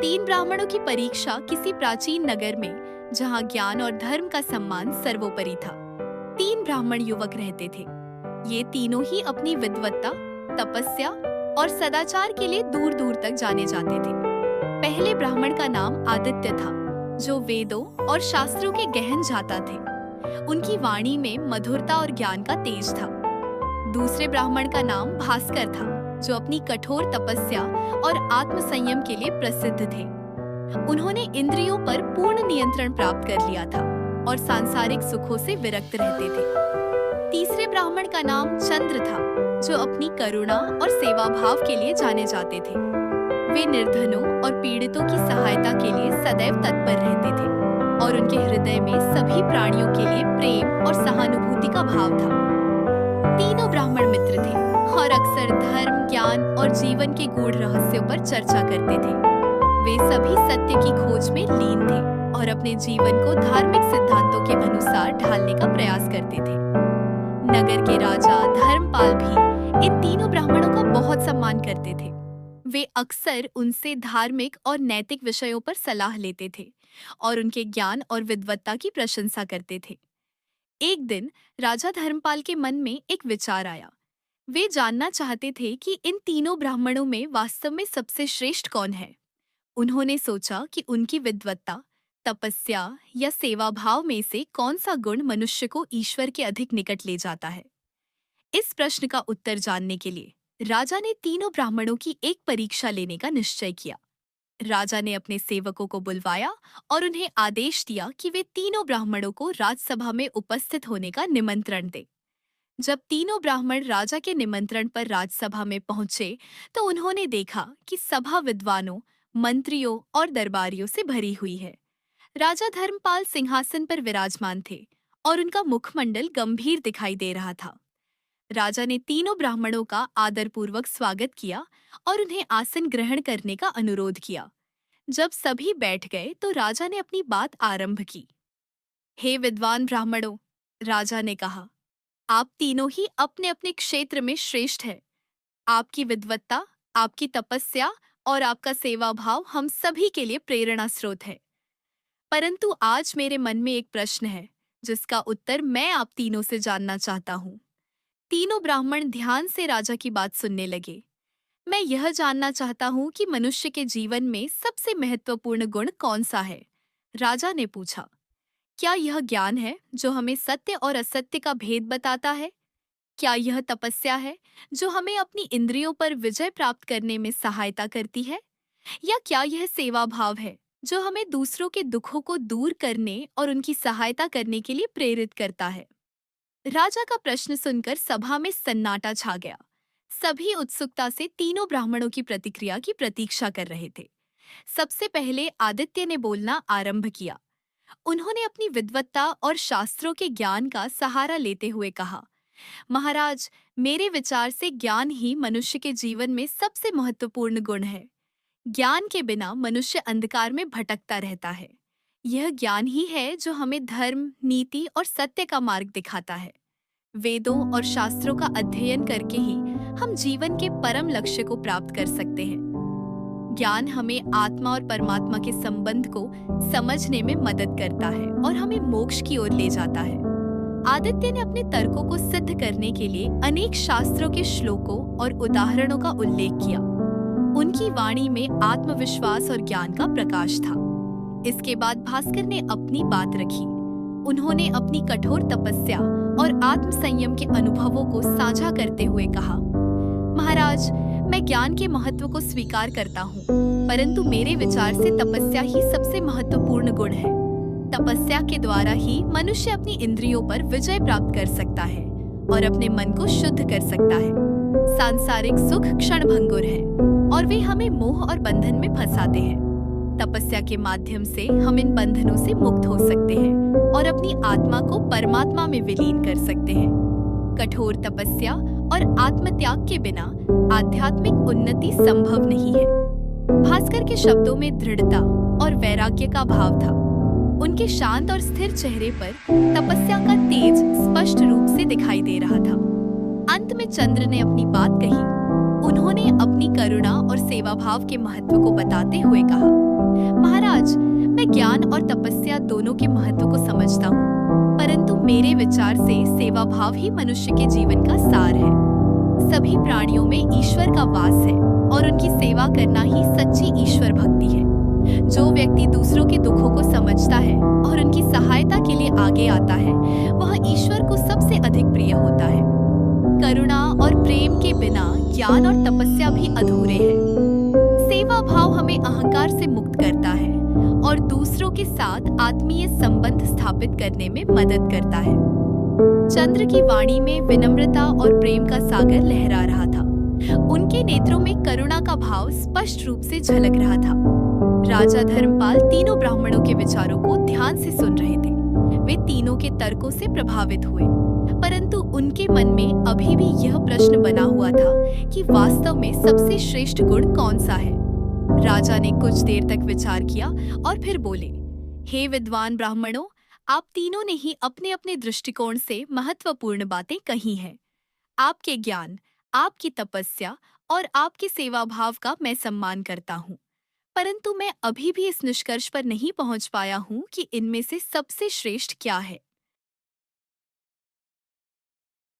तीन ब्राह्मणों की परीक्षा किसी प्राचीन नगर में, जहां ज्ञान और धर्म का सम्मान सर्वोपरि था। तीन ब्राह्मण युवक रहते थे। ये तीनों ही अपनी विद्वत्ता, तपस्या और सदाचार के लिए दूर दूर तक जाने जाते थे। पहले ब्राह्मण का नाम आदित्य था, जो वेदों और शास्त्रों के गहन जाता थे। उनकी वाणी में मधुरता और ज्ञान का तेज था। दूसरे ब्राह्मण का नाम भास्कर था, जो अपनी कठोर तपस्या और आत्मसंयम के लिए प्रसिद्ध थे। उन्होंने इंद्रियों पर पूर्ण नियंत्रण प्राप्त कर लिया था और सांसारिक सुखों से विरक्त रहते थे। तीसरे ब्राह्मण का नाम चंद्र था, जो अपनी करुणा और सेवा भाव के लिए जाने जाते थे। वे निर्धनों और पीड़ितों की सहायता के लिए सदैव तत्पर रहते थे और उनके हृदय में सभी प्राणियों के लिए प्रेम और सहानुभूति का भाव था। तीनों ब्राह्मण मित्र थे और अक्सर धर्म, ज्ञान और जीवन के गूढ़ रहस्यों पर चर्चा करते थे। वे सभी सत्य की खोज में लीन थे और अपने जीवन को धार्मिक सिद्धांतों के अनुसार ढालने का प्रयास करते थे। नगर के राजा धर्मपाल भी इन तीनों ब्राह्मणों का बहुत सम्मान करते थे। वे अक्सर उनसे धार्मिक और नैतिक विषयों पर सलाह लेते थे और उनके ज्ञान और विद्वत्ता की प्रशंसा करते थे। एक दिन राजा धर्मपाल के मन में एक विचार आया। वे जानना चाहते थे कि इन तीनों ब्राह्मणों में वास्तव में सबसे श्रेष्ठ कौन है। उन्होंने सोचा कि उनकी विद्वत्ता, तपस्या या सेवा भाव में से कौन सा गुण मनुष्य को ईश्वर के अधिक निकट ले जाता है। इस प्रश्न का उत्तर जानने के लिए राजा ने तीनों ब्राह्मणों की एक परीक्षा लेने का निश्चय किया। राजा ने अपने सेवकों को बुलवाया और उन्हें आदेश दिया कि वे तीनों ब्राह्मणों को राजसभा में उपस्थित होने का निमंत्रण दें। जब तीनों ब्राह्मण राजा के निमंत्रण पर राजसभा में पहुंचे, तो उन्होंने देखा कि सभा विद्वानों, मंत्रियों और दरबारियों से भरी हुई है। राजा धर्मपाल सिंहासन पर विराजमान थे और उनका मुखमंडल गंभीर दिखाई दे रहा था। राजा ने तीनों ब्राह्मणों का आदरपूर्वक स्वागत किया और उन्हें आसन ग्रहण करने का अनुरोध किया। जब सभी बैठ गए तो राजा ने अपनी बात आरंभ की। हे विद्वान ब्राह्मणों, राजा ने कहा, आप तीनों ही अपने अपने क्षेत्र में श्रेष्ठ हैं। आपकी विद्वत्ता, आपकी तपस्या और आपका सेवा भाव हम सभी के लिए प्रेरणा स्रोत है। परंतु आज मेरे मन में एक प्रश्न है, जिसका उत्तर मैं आप तीनों से जानना चाहता हूँ। तीनों ब्राह्मण ध्यान से राजा की बात सुनने लगे। मैं यह जानना चाहता हूँ कि मनुष्य के जीवन में सबसे महत्वपूर्ण गुण कौन सा है? राजा ने पूछा। क्या यह ज्ञान है, जो हमें सत्य और असत्य का भेद बताता है? क्या यह तपस्या है, जो हमें अपनी इंद्रियों पर विजय प्राप्त करने में सहायता करती है? या क्या यह सेवा भाव है, जो हमें दूसरों के दुखों को दूर करने और उनकी सहायता करने के लिए प्रेरित करता है? राजा का प्रश्न सुनकर सभा में सन्नाटा छा गया। सभी उत्सुकता से तीनों ब्राह्मणों की प्रतिक्रिया की प्रतीक्षा कर रहे थे। सबसे पहले आदित्य ने बोलना आरंभ किया। उन्होंने अपनी विद्वत्ता और शास्त्रों के ज्ञान का सहारा लेते हुए कहा, महाराज, मेरे विचार से ज्ञान ही मनुष्य के जीवन में सबसे महत्वपूर्ण गुण है। ज्ञान के बिना मनुष्य अंधकार में भटकता रहता है। यह ज्ञान ही है जो हमें धर्म, नीति और सत्य का मार्ग दिखाता है। वेदों और शास्त्रों का अध्ययन करके ही हम जीवन के परम लक्ष्य को प्राप्त कर सकते हैं। ज्ञान हमें आत्मा और परमात्मा के संबंध को समझने में मदद करता है और हमें मोक्ष की ओर ले जाता है। आदित्य ने अपने तर्कों को सिद्ध करने के लिए अनेक शास्त्रों के श्लोकों और उदाहरणों का उल्लेख किया। उनकी वाणी में आत्मविश्वास और ज्ञान का प्रकाश था। इसके बाद भास्कर ने अपनी बात रखी। उन्होंने अपनी कठोर तपस्या और आत्मसंयम के अनुभवों को साझा करते हुए कहा, महाराज, मैं ज्ञान के महत्व को स्वीकार करता हूँ, परंतु मेरे विचार से तपस्या ही सबसे महत्वपूर्ण गुण है। तपस्या के द्वारा ही मनुष्य अपनी इंद्रियों पर विजय प्राप्त कर सकता है और अपने मन को शुद्ध कर सकता है। सांसारिक सुख क्षणभंगुर है और वे हमें मोह और बंधन में फंसाते हैं। तपस्या के माध्यम से हम इन बंधनों से मुक्त हो सकते हैं और अपनी आत्मा को परमात्मा में विलीन कर सकते हैं। कठोर तपस्या और आत्मत्याग के बिना आध्यात्मिक उन्नति संभव नहीं है। भास्कर के शब्दों में दृढ़ता और वैराग्य का भाव था। उनके शांत और स्थिर चेहरे पर तपस्या का तेज स्पष्ट रूप से दिखाई दे रहा था। अंत में चंद्र ने अपनी बात कही। उन्होंने अपनी करुणा और सेवा भाव के महत्व को बताते हुए कहा, दोनों के महत्व को समझता हूँ, परंतु मेरे विचार से सेवा भाव ही मनुष्य के जीवन का सार है। सभी प्राणियों में ईश्वर का वास है और उनकी सेवा करना ही सच्ची ईश्वर भक्ति है। जो व्यक्ति दूसरों के दुखों को समझता है और उनकी सहायता के लिए आगे आता है, वह ईश्वर को सबसे अधिक प्रिय होता है। करुणा और प्रेम के बिना ज्ञान और तपस्या भी अधूरे हैं। सेवा भाव हमें अहंकार से मुक्त करता है और दूसरों के साथ आत्मीय संबंध स्थापित करने में मदद करता है। चंद्र की वाणी में विनम्रता और प्रेम का सागर लहरा रहा था। उनके नेत्रों में करुणा का भाव स्पष्ट रूप से झलक रहा था। राजा धर्मपाल तीनों ब्राह्मणों के विचारों को ध्यान से सुन रहे थे। वे तीनों के तर्कों से प्रभावित हुए, परंतु उनके मन में अभी भी यह प्रश्न बना हुआ था कि वास्तव में सबसे श्रेष्ठ गुण कौन सा है। राजा ने कुछ देर तक विचार किया और फिर बोले, हे विद्वान ब्राह्मणों, आप तीनों ने ही अपने अपने दृष्टिकोण से महत्वपूर्ण बातें कही हैं। आपके ज्ञान, आपकी तपस्या और आपके सेवा भाव का मैं सम्मान करता हूँ, परंतु मैं अभी भी इस निष्कर्ष पर नहीं पहुँच पाया हूँ कि इनमें से सबसे श्रेष्ठ क्या है।